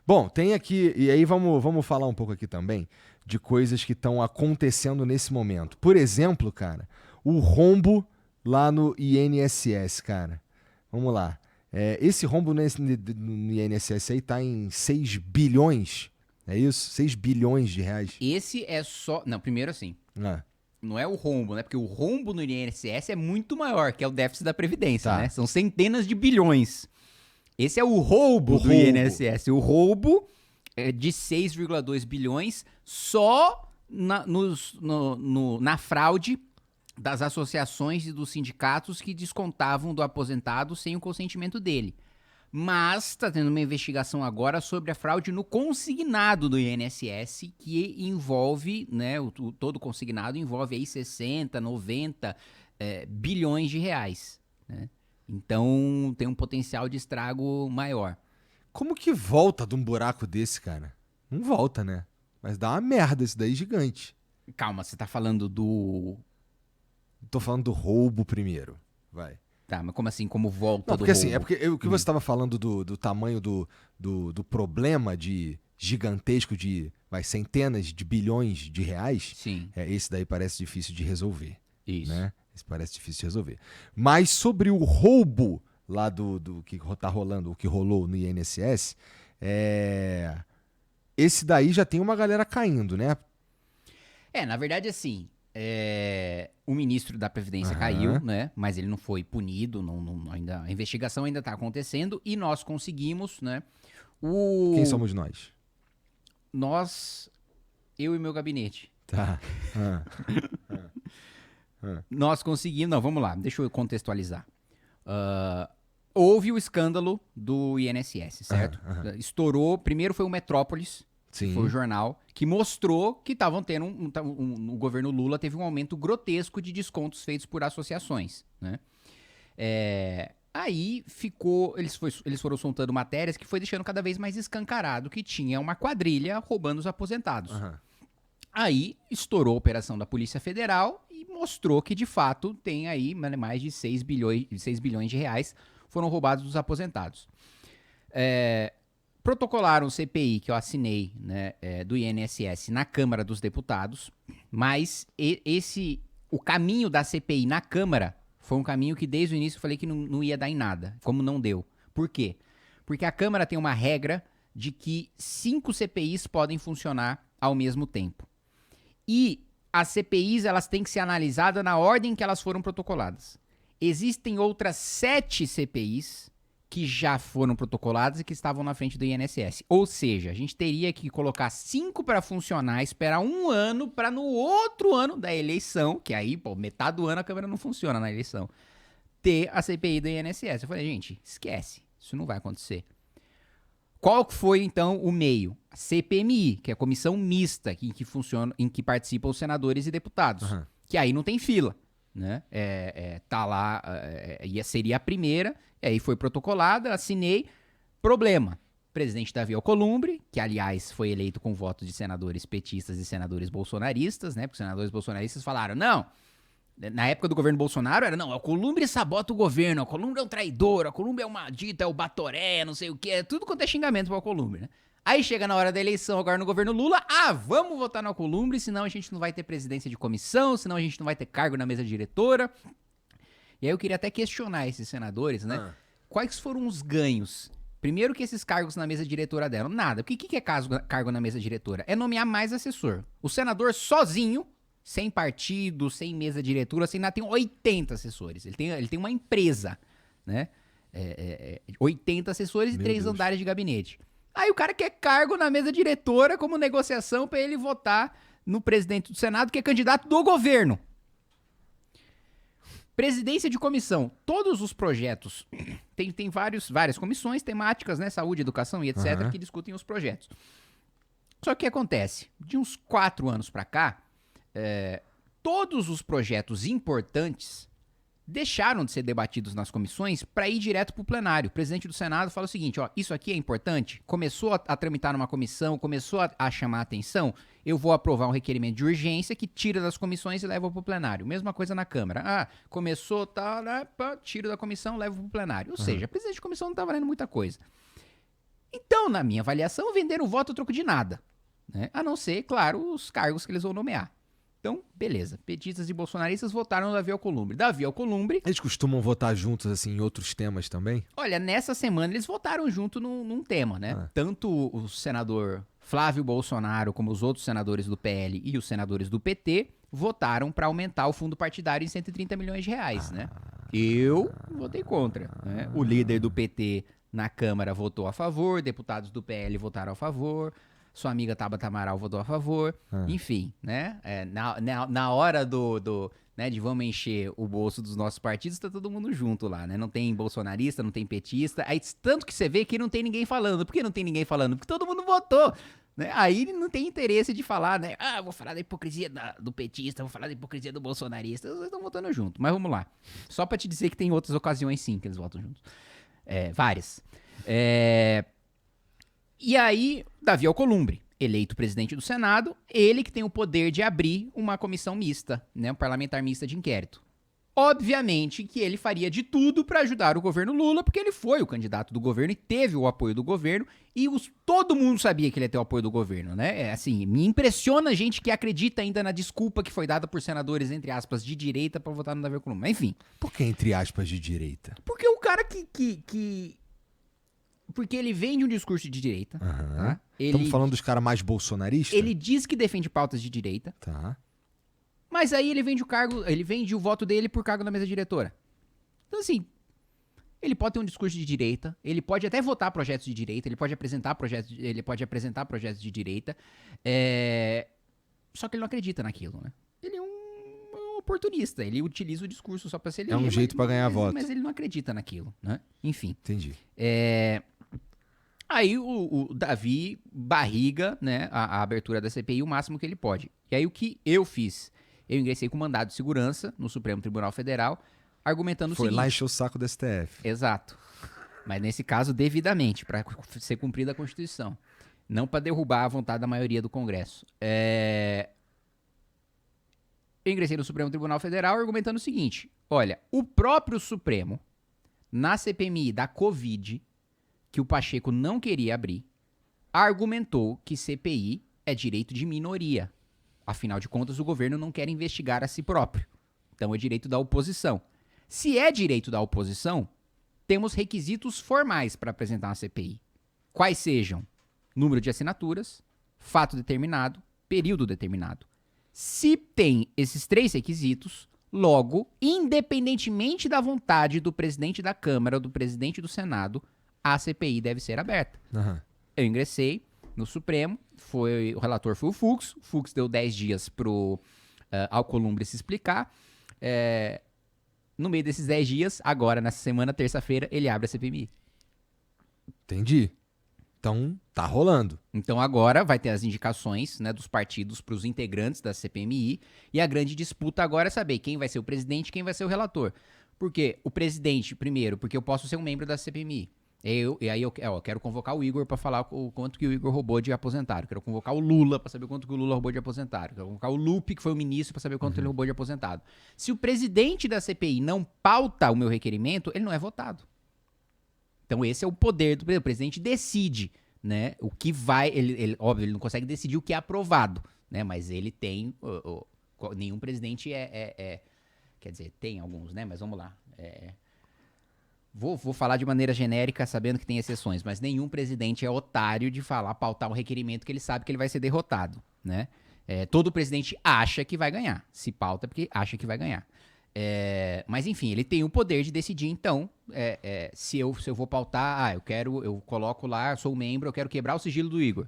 Bom, tem aqui, e aí vamos falar um pouco aqui também de coisas que estão acontecendo nesse momento. Por exemplo, cara, o rombo lá no INSS, cara. Vamos lá. Esse rombo no INSS aí tá em 6 bilhões, é isso? 6 bilhões de reais. Esse é só... Não, primeiro assim, Ah, não é o rombo, né? Porque o rombo no INSS é muito maior, que é o déficit da Previdência, Tá. né? São centenas de bilhões. Esse é o roubo O do roubo. INSS. O roubo é de 6,2 bilhões só na fraude das associações e dos sindicatos que descontavam do aposentado sem o consentimento dele. Mas está tendo uma investigação agora sobre a fraude no consignado do INSS, que envolve, né, todo consignado envolve aí 60, 90 bilhões de reais, né? Então tem um potencial de estrago maior. como que volta de um buraco desse, cara? Não volta, né? Mas dá uma merda isso daí gigante. Calma, você tá falando do... Tô falando do roubo primeiro. Vai. Tá, mas como assim, como volta Não, do porque assim, roubo? o que você estava falando do tamanho do problema de gigantesco de centenas de bilhões de reais, Sim, esse daí parece difícil de resolver, isso. né? Esse parece difícil de resolver. Mas sobre o roubo lá do que tá rolando, o que rolou no INSS, esse daí já tem uma galera caindo, né? Na verdade, assim, o ministro da Previdência caiu, Aham. né? Mas ele não foi punido, ainda, a investigação ainda está acontecendo e nós conseguimos, né? Quem somos nós? Nós, eu e meu gabinete, Tá. Ah, nós conseguimos, não, vamos lá, deixa eu contextualizar. Houve o escândalo do INSS, certo? Estourou, primeiro foi o Metrópolis, que sim. foi o jornal, que mostrou que estavam tendo no governo Lula teve um aumento grotesco de descontos feitos por associações, né? Aí ficou, eles foram soltando matérias que foi deixando cada vez mais escancarado que tinha uma quadrilha roubando os aposentados. Aham. Aí estourou a operação da Polícia Federal e mostrou que de fato tem aí mais de 6 bilhões de reais foram roubados dos aposentados. Protocolaram o CPI que eu assinei, né, do INSS na Câmara dos Deputados, mas o caminho da CPI na Câmara foi um caminho que desde o início eu falei que não ia dar em nada, como não deu. Por quê? Porque a Câmara tem uma regra de que 5 CPIs podem funcionar ao mesmo tempo. E as CPIs elas têm que ser analisadas na ordem que elas foram protocoladas. Existem outras 7 CPIs que já foram protocoladas e que estavam na frente do INSS. Ou seja, a gente teria que colocar 5 para funcionar, esperar um ano para no outro ano da eleição, que aí, metade do ano a Câmara não funciona na eleição, ter a CPI do INSS. Eu falei, gente, esquece, isso não vai acontecer. Qual que foi, então, o meio? A CPMI, que é a comissão mista em que participam os senadores e deputados. Aham. Que aí não tem fila, né? Tá lá, seria a primeira, e aí foi protocolada, assinei. Problema. Presidente Davi Alcolumbre, que aliás foi eleito com votos de senadores petistas e senadores bolsonaristas, né? Porque os senadores bolsonaristas falaram, não, na época do governo Bolsonaro era, não, Alcolumbre sabota o governo, Alcolumbre é um traidor, Alcolumbre é uma dita, é o Batoré, não sei o que, tudo quanto é xingamento pro Alcolumbre, né? Aí chega na hora da eleição agora no governo Lula, vamos votar no Alcolumbre, senão a gente não vai ter presidência de comissão, senão a gente não vai ter cargo na mesa diretora. E aí eu queria até questionar esses senadores, né? Quais foram os ganhos? Primeiro que esses cargos na mesa diretora deram, nada. Porque o que é cargo na mesa diretora? É nomear mais assessor. O senador sozinho, sem partido, sem mesa diretora, sem nada, tem 80 assessores. Ele tem uma empresa, né? 80 assessores e 3 andares de gabinete. Aí o cara quer cargo na mesa diretora como negociação para ele votar no presidente do Senado, que é candidato do governo. Presidência de comissão. Todos os projetos, tem várias comissões temáticas, né? Saúde, educação e etc., que discutem os projetos. Só que o que acontece? De uns 4 anos para cá, todos os projetos importantes deixaram de ser debatidos nas comissões para ir direto para o plenário. O presidente do Senado fala o seguinte, isso aqui é importante, começou a tramitar numa comissão, começou a chamar a atenção, eu vou aprovar um requerimento de urgência que tira das comissões e leva para o plenário. Mesma coisa na Câmara. Começou, tira da comissão, leva para o plenário. Ou seja, o presidente de comissão não está valendo muita coisa. Então, na minha avaliação, venderam o voto a troco de nada, né? A não ser, claro, os cargos que eles vão nomear. Então, beleza. Petistas e bolsonaristas votaram no Davi Alcolumbre. Davi Alcolumbre... Eles costumam votar juntos, assim, em outros temas também? Olha, nessa semana eles votaram junto num tema, né? Ah. Tanto o senador Flávio Bolsonaro, como os outros senadores do PL e os senadores do PT, votaram para aumentar o fundo partidário em 130 milhões de reais, né? Eu votei contra, né? O líder do PT na Câmara votou a favor, deputados do PL votaram a favor, sua amiga Tabata Amaral votou a favor, enfim, né? Na hora né, de vamos encher o bolso dos nossos partidos, tá todo mundo junto lá, né? Não tem bolsonarista, não tem petista, aí tanto que você vê que não tem ninguém falando. Por que não tem ninguém falando? Porque todo mundo votou, né? Aí não tem interesse de falar, né? Ah, vou falar da hipocrisia do petista, vou falar da hipocrisia do bolsonarista. Eles estão votando junto, mas vamos lá. Só pra te dizer que tem outras ocasiões sim que eles votam juntos. Várias. E aí, Davi Alcolumbre, eleito presidente do Senado, ele que tem o poder de abrir uma comissão mista, né, um parlamentar mista de inquérito. Obviamente que ele faria de tudo para ajudar o governo Lula, porque ele foi o candidato do governo e teve o apoio do governo, e todo mundo sabia que ele ia ter o apoio do governo, né? Assim, me impressiona a gente que acredita ainda na desculpa que foi dada por senadores, entre aspas, de direita para votar no Davi Alcolumbre. Mas, enfim. Por que entre aspas de direita? Porque o cara Porque ele vem de um discurso de direita. Tá? Estamos falando dos caras mais bolsonaristas? Ele diz que defende pautas de direita. Tá. Mas aí ele vende o voto dele por cargo na mesa diretora. Então, assim, ele pode ter um discurso de direita, ele pode até votar projetos de direita, ele pode apresentar projetos de direita, só que ele não acredita naquilo, né? Ele é um oportunista, ele utiliza o discurso só pra se eleger. É um jeito pra ganhar voto. Mas ele não acredita naquilo, né? Enfim. Entendi. Aí o Davi barriga, né, a abertura da CPI o máximo que ele pode. E aí o que eu fiz? Eu ingressei com mandado de segurança no Supremo Tribunal Federal, argumentando o seguinte... Foi lá encher o saco do STF. Exato. Mas nesse caso, devidamente, para ser cumprida a Constituição. Não para derrubar a vontade da maioria do Congresso. Eu ingressei no Supremo Tribunal Federal argumentando o seguinte: olha, o próprio Supremo, na CPMI da Covid, que o Pacheco não queria abrir, argumentou que CPI é direito de minoria. Afinal de contas, o governo não quer investigar a si próprio. Então é direito da oposição. Se é direito da oposição, temos requisitos formais para apresentar uma CPI. Quais sejam? Número de assinaturas, fato determinado, período determinado. Se tem esses 3 requisitos, logo, independentemente da vontade do presidente da Câmara ou do presidente do Senado, a CPI deve ser aberta. Eu ingressei no Supremo, o relator foi o Fux deu 10 dias pro Alcolumbre se explicar. No meio desses 10 dias, agora, nessa semana, terça-feira, ele abre a CPMI. Entendi. Então, tá rolando. Então agora vai ter as indicações, né, dos partidos para os integrantes da CPMI, e a grande disputa agora é saber quem vai ser o presidente e quem vai ser o relator. Porque o presidente, primeiro, porque eu posso ser um membro da CPMI. E aí eu quero convocar o Igor para falar o quanto que o Igor roubou de aposentado. Quero convocar o Lula para saber quanto que o Lula roubou de aposentado. Quero convocar o Lupe, que foi o ministro, para saber quanto ele roubou de aposentado. Se o presidente da CPI não pauta o meu requerimento, ele não é votado. Então esse é o poder do presidente. O presidente decide, né, o que vai... Óbvio, ele não consegue decidir o que é aprovado, né, mas ele tem... nenhum presidente quer dizer, tem alguns, né, mas vamos lá. Vou falar de maneira genérica, sabendo que tem exceções, mas nenhum presidente é otário de pautar um requerimento que ele sabe que ele vai ser derrotado, né? Todo presidente acha que vai ganhar. Se pauta porque acha que vai ganhar. Mas enfim, ele tem o poder de decidir, então, se eu vou pautar, eu coloco lá, sou membro, eu quero quebrar o sigilo do Igor.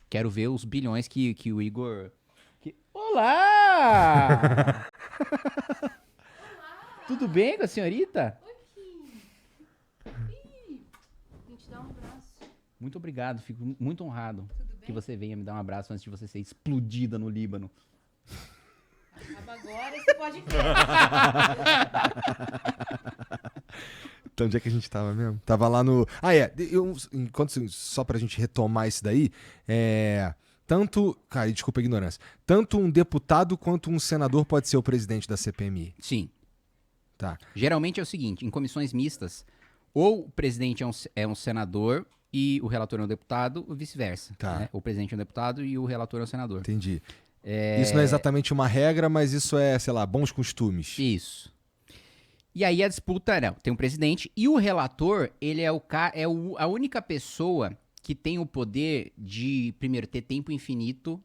Quero ver os bilhões que o Igor... Olá! Tudo bem com a senhorita? Muito obrigado, fico muito honrado que você venha me dar um abraço antes de você ser explodida no Líbano. Acaba agora esse podcast. Então, onde é que a gente tava mesmo? Tava lá no... só pra gente retomar isso daí, tanto... Cara, desculpa a ignorância. Tanto um deputado quanto um senador pode ser o presidente da CPMI. Sim. Tá. Geralmente é o seguinte, em comissões mistas, ou o presidente é um senador... e o relator é um deputado, ou vice-versa. Tá. Né? O presidente é um deputado e o relator é um senador. Entendi. Isso não é exatamente uma regra, mas isso é, sei lá, bons costumes. Isso. E aí a disputa, não, tem um presidente e o relator, ele é a única pessoa que tem o poder de, primeiro, ter tempo infinito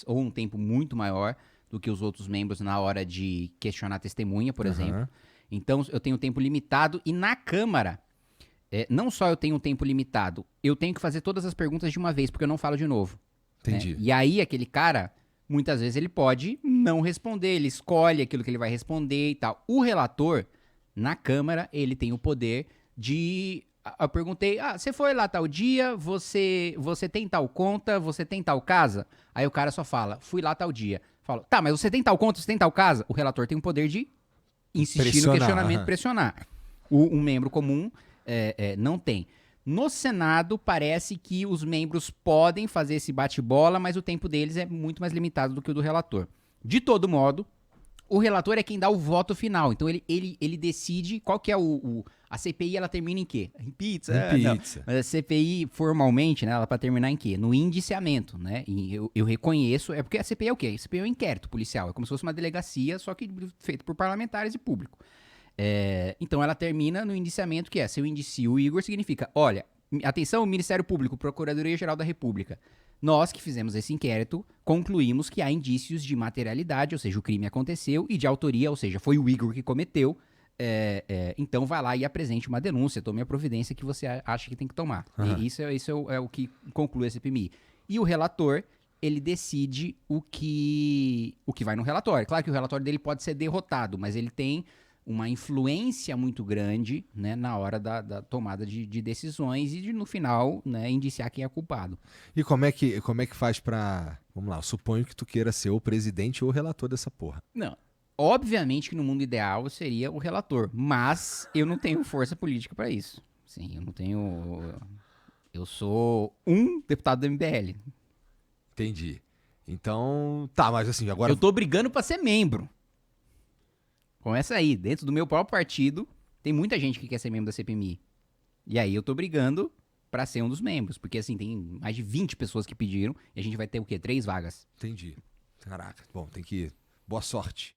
ou um tempo muito maior do que os outros membros na hora de questionar a testemunha, por exemplo. Então, eu tenho tempo limitado e na Câmara, não só eu tenho um tempo limitado, eu tenho que fazer todas as perguntas de uma vez, porque eu não falo de novo. Entendi. Né? E aí, aquele cara, muitas vezes ele pode não responder, ele escolhe aquilo que ele vai responder e tal. O relator, na Câmara, ele tem o poder de... Eu perguntei, você foi lá tal dia, você tem tal conta, você tem tal casa? Aí o cara só fala, fui lá tal dia. Falo, tá, mas você tem tal conta, você tem tal casa? O relator tem o poder de insistir no questionamento, pressionar. Um membro comum não tem. No Senado, parece que os membros podem fazer esse bate-bola, mas o tempo deles é muito mais limitado do que o do relator. De todo modo, o relator é quem dá o voto final. Então, ele decide qual que é a CPI, ela termina em quê? Em pizza? Em pizza. Mas a CPI, formalmente, né, ela para terminar em quê? No indiciamento, né? E eu reconheço, porque a CPI é o quê? A CPI é um inquérito policial. É como se fosse uma delegacia, só que feito por parlamentares e público. Então, ela termina no indiciamento, que se eu indicio o Igor, significa, olha, atenção, Ministério Público, Procuradoria-Geral da República. Nós que fizemos esse inquérito, concluímos que há indícios de materialidade, ou seja, o crime aconteceu, e de autoria, ou seja, foi o Igor que cometeu. Então vai lá e apresente uma denúncia, tome a providência que você acha que tem que tomar. E isso é o que conclui a CPMI. E o relator, ele decide o que vai no relatório. Claro que o relatório dele pode ser derrotado, mas ele tem uma influência muito grande, né, na hora da tomada de decisões e no final, né, indiciar quem é culpado. E como é que faz pra... Vamos lá, eu suponho que tu queira ser o presidente ou o relator dessa porra. Não. Obviamente que no mundo ideal seria o relator, mas eu não tenho força política pra isso. Sim, eu não tenho... Eu sou um deputado do MBL. Entendi. Então, tá, mas assim, agora... Eu tô brigando pra ser membro. Começa aí, dentro do meu próprio partido, tem muita gente que quer ser membro da CPMI. E aí eu tô brigando pra ser um dos membros, porque assim, tem mais de 20 pessoas que pediram, e a gente vai ter o quê? 3 vagas. Entendi. Caraca, bom, tem que... Boa sorte.